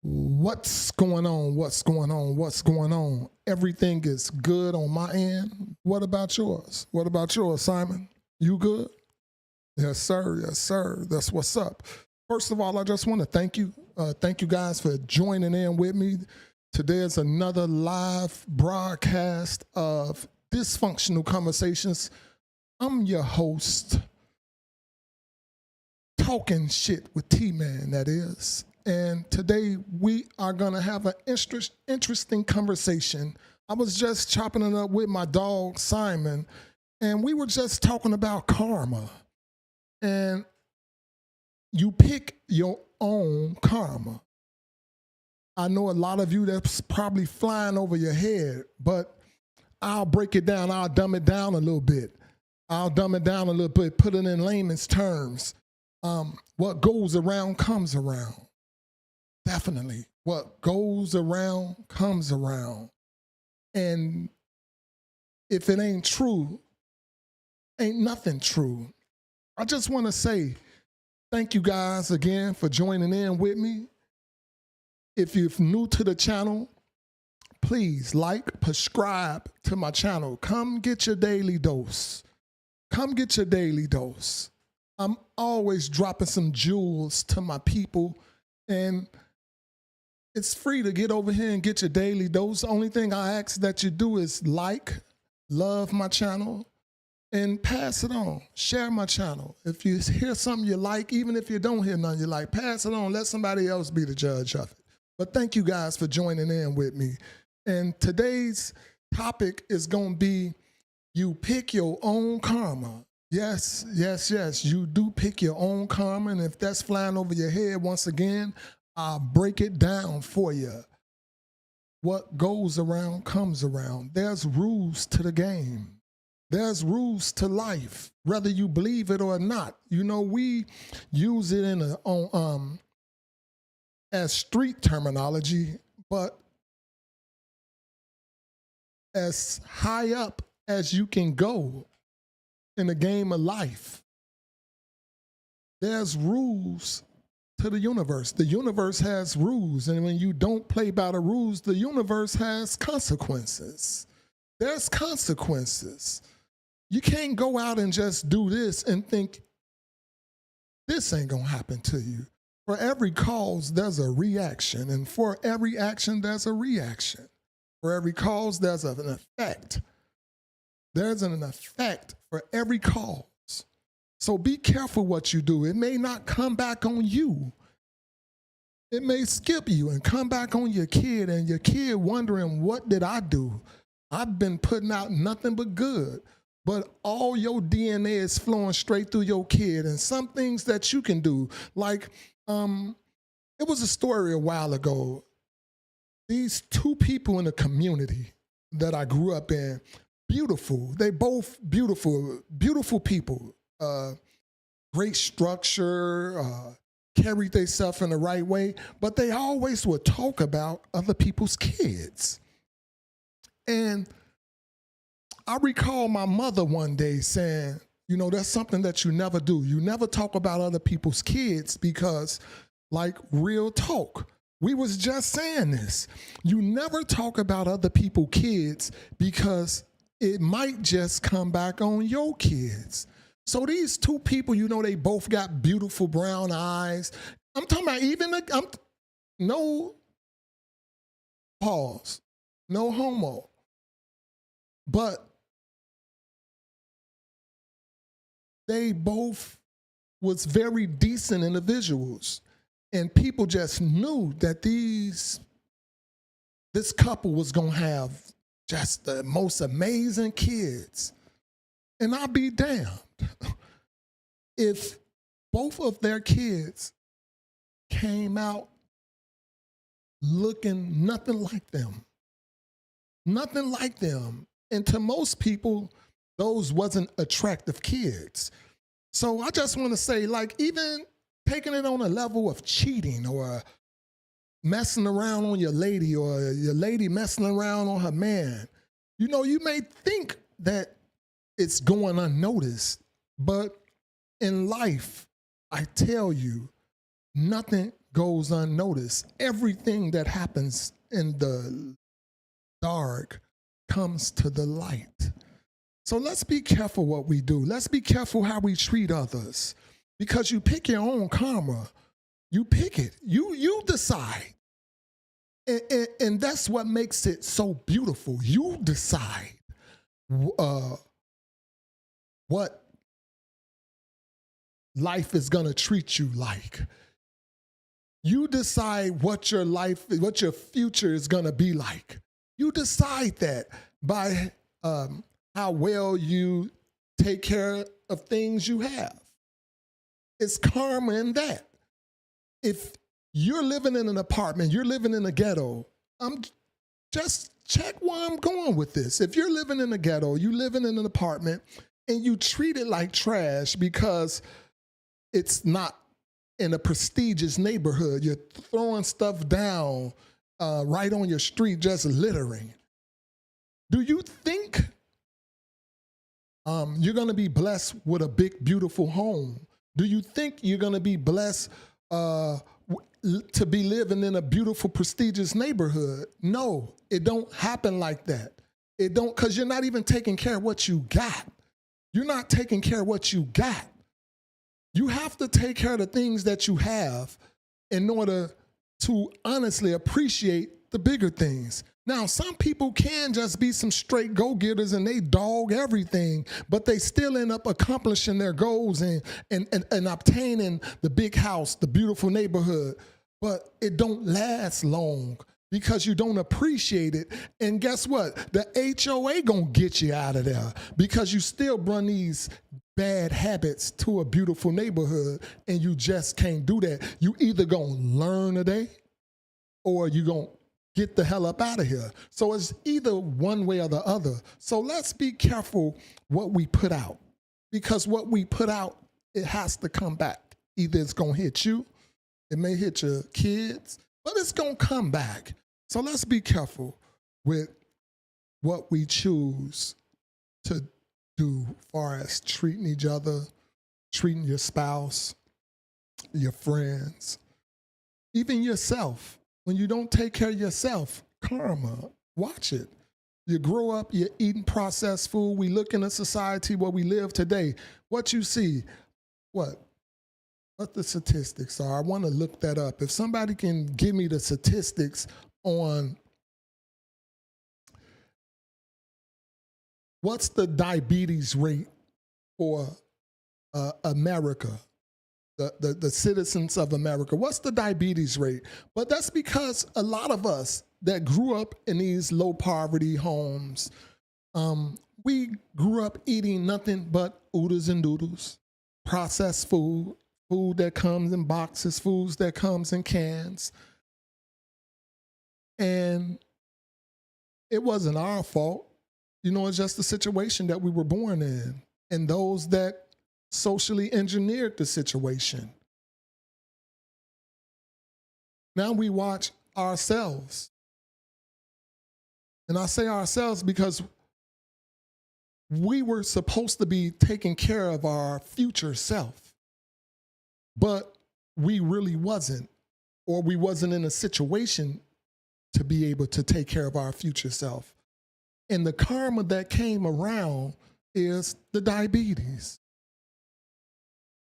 What's going on? What's going on? What's going on? Everything is good on my end. What about yours? What about yours, Simon? You good? Yes, sir. Yes, sir. That's what's up. First of all, I just want to thank you. Thank you guys for joining in with me. Today is another live broadcast of Dysfunctional Conversations. I'm your host, Talking Shit with T-Man, that is. And today we are going to have an interesting conversation. I was just chopping it up with my dog, Simon, and we were just talking about karma. And you pick your own karma. I know a lot of you that's probably flying over your head, but I'll break it down. I'll dumb it down a little bit. Put it in layman's terms. What goes around comes around. Definitely. What goes around comes around. And if it ain't true, ain't nothing true. I just want to say thank you guys again for joining in with me. If you're new to the channel, please subscribe to my channel. Come get your daily dose. Come get your daily dose. I'm always dropping some jewels to my people, and it's free to get over here and get your daily dose. The only thing I ask that you do is love my channel, and pass it on. Share my channel. If you hear something you like, even if you don't hear nothing you like, pass it on. Let somebody else be the judge of it. But thank you guys for joining in with me. And today's topic is going to be, you pick your own karma. Yes, yes, yes. You do pick your own karma. And if that's flying over your head, once again, I'll break it down for you. What goes around comes around. There's rules to the game. There's rules to life, whether you believe it or not. You know, we use it as street terminology, but as high up as you can go in the game of life, there's rules to the universe. The universe has rules, and when you don't play by the rules, the universe has consequences. There's consequences. You can't go out and just do this and think this ain't gonna happen to you. For every cause, there's a reaction, and for every action, there's a reaction. For every cause, there's an effect. There's an effect for every cause. So be careful what you do. It may not come back on you. It may skip you and come back on your kid, and your kid wondering, what did I do? I've been putting out nothing but good. But all your DNA is flowing straight through your kid, and some things that you can do, like it was a story a while ago. These two people in the community that I grew up in, beautiful. They both beautiful people. Great structure, carried themselves in the right way, but they always would talk about other people's kids. And I recall my mother one day saying, you know, that's something that you never do. You never talk about other people's kids because, like, real talk. We was just saying this. You never talk about other people's kids because it might just come back on your kids. So these two people, you know, they both got beautiful brown eyes. I'm talking about no pause, no homo. But they both was very decent individuals, and people just knew that this couple was gonna have just the most amazing kids. And I'll be damned if both of their kids came out looking nothing like them. Nothing like them. And to most people, those wasn't attractive kids. So I just want to say, like, even taking it on a level of cheating or messing around on your lady, or your lady messing around on her man, you know, you may think that it's going unnoticed, but in life, I tell you, nothing goes unnoticed. Everything that happens in the dark comes to the light. So let's be careful what we do. Let's be careful how we treat others, because you pick your own karma. You pick it. You decide. And that's what makes it so beautiful. You decide what life is going to treat you like. You decide what your life, what your future is going to be like. You decide that by how well you take care of things you have. It's karma in that. If you're living in an apartment, you're living in a ghetto, just check where I'm going with this. If you're living in a ghetto, you living in an apartment, and you treat it like trash because it's not in a prestigious neighborhood, you're throwing stuff down right on your street, just littering. Do you think you're going to be blessed with a big, beautiful home? Do you think you're going to be blessed to be living in a beautiful, prestigious neighborhood? No, it don't happen like that. It don't, because you're not even taking care of what you got. You're not taking care of what you got. You have to take care of the things that you have in order to honestly appreciate the bigger things. Now, some people can just be some straight go-getters and they dog everything, but they still end up accomplishing their goals and obtaining the big house, the beautiful neighborhood. But it don't last long because you don't appreciate it. And guess what? The HOA gonna get you out of there because you still run these bad habits to a beautiful neighborhood, and you just can't do that. You either gonna learn today or you gonna get the hell up out of here. So it's either one way or the other. So let's be careful what we put out, because what we put out, it has to come back. Either it's gonna hit you, it may hit your kids, but it's gonna come back. So let's be careful with what we choose to do as far as treating each other, treating your spouse, your friends, even yourself. When you don't take care of yourself, karma, watch it. You grow up, you're eating processed food. We look in a society where we live today. What you see, what the statistics are. I want to look that up. If somebody can give me the statistics on what's the diabetes rate for America, the citizens of America. What's the diabetes rate? But that's because a lot of us that grew up in these low poverty homes, we grew up eating nothing but oodles and doodles, processed food, food that comes in boxes, foods that comes in cans. And it wasn't our fault. You know, it's just the situation that we were born in, and those that socially engineered the situation. Now we watch ourselves. And I say ourselves because we were supposed to be taking care of our future self, but we really wasn't, or we wasn't in a situation to be able to take care of our future self. And the karma that came around is the diabetes,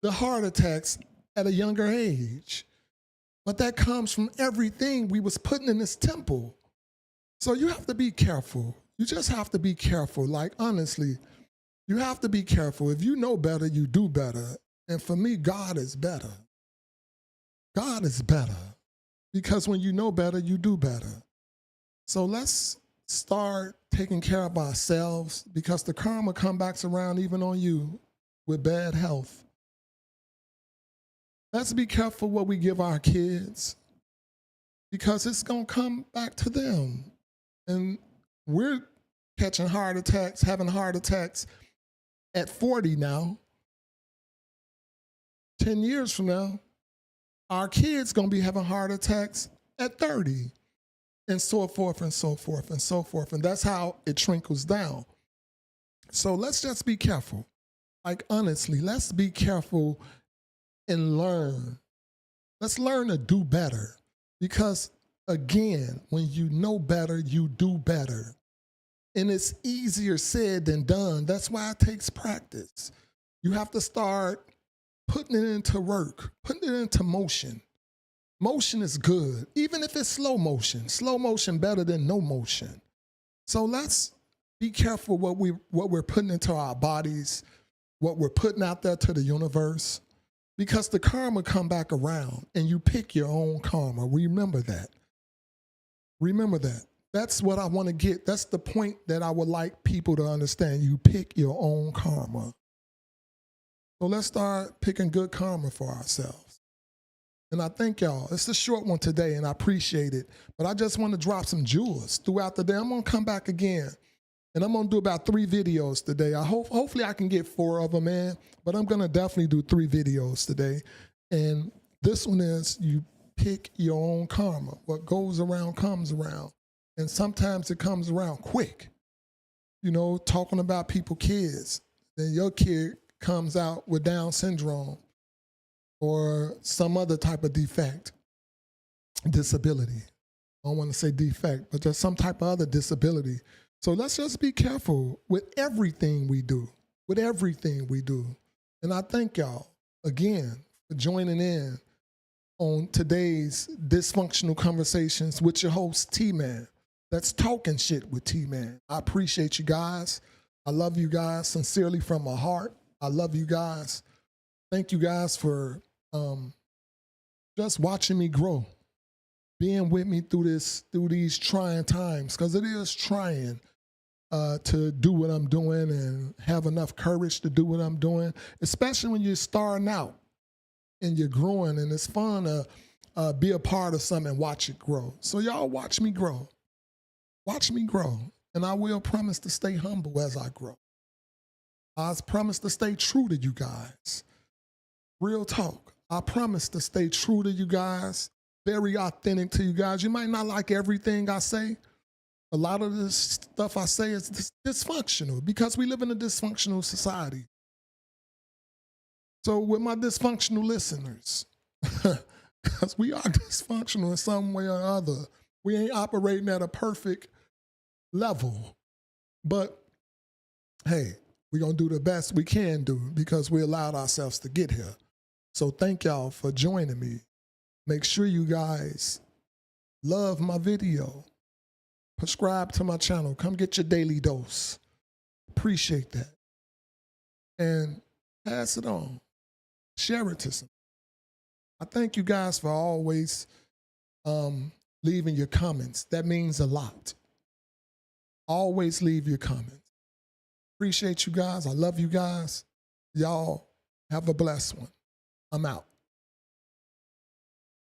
the heart attacks at a younger age. But that comes from everything we was putting in this temple. So you have to be careful. You just have to be careful. Like, honestly, you have to be careful. If you know better, you do better. And for me, God is better. God is better. Because when you know better, you do better. So let's start taking care of ourselves, because the karma comes back around even on you with bad health. Let's be careful what we give our kids, because it's going to come back to them. And we're catching heart attacks, having heart attacks at 40 now. 10 years from now, our kids going to be having heart attacks at 30, and so forth and so forth and so forth. And that's how it trickles down. So let's just be careful. Like, honestly, let's be careful and learn Let's learn to do better, because again, when you know better, you do better. And it's easier said than done. That's why it takes practice. You have to start putting it into work, putting it into motion. Motion is good, even if it's slow motion. Slow motion better than no motion. So let's be careful what we're putting into our bodies, what we're putting out there to the universe, because the karma come back around, and you pick your own karma. Remember that. Remember that. That's what I want to get. That's the point that I would like people to understand. You pick your own karma. So let's start picking good karma for ourselves. And I thank y'all. It's a short one today, and I appreciate it. But I just want to drop some jewels throughout the day. I'm going to come back again, and I'm going to do about 3 videos today. Hopefully I can get 4 of them in, but I'm going to definitely do 3 videos today. And this one is, you pick your own karma. What goes around comes around. And sometimes it comes around quick. You know, talking about kids. Then your kid comes out with Down syndrome or some other type of defect, disability. I don't want to say defect, but just some type of other disability. So let's just be careful with everything we do, And I thank y'all again for joining in on today's Dysfunctional Conversations with your host, T-Man. That's talking shit with T-Man. I appreciate you guys. I love you guys sincerely from my heart. I love you guys. Thank you guys for just watching me grow, being with me through these trying times, because it is trying to do what I'm doing and have enough courage to do what I'm doing, especially when you're starting out and you're growing, and it's fun to be a part of something and watch it grow. So y'all watch me grow. Watch me grow, and I will promise to stay humble as I grow. I promise to stay true to you guys. Real talk. I promise to stay true to you guys, very authentic to you guys. You might not like everything I say. A lot of this stuff I say is dysfunctional, because we live in a dysfunctional society. So with my dysfunctional listeners, because we are dysfunctional in some way or other, we ain't operating at a perfect level. But hey, we're going to do the best we can do, because we allowed ourselves to get here. So thank y'all for joining me. Make sure you guys love my video. Subscribe to my channel. Come get your daily dose. Appreciate that. And pass it on. Share it to some. I thank you guys for always leaving your comments. That means a lot. Always leave your comments. Appreciate you guys. I love you guys. Y'all have a blessed one. I'm out.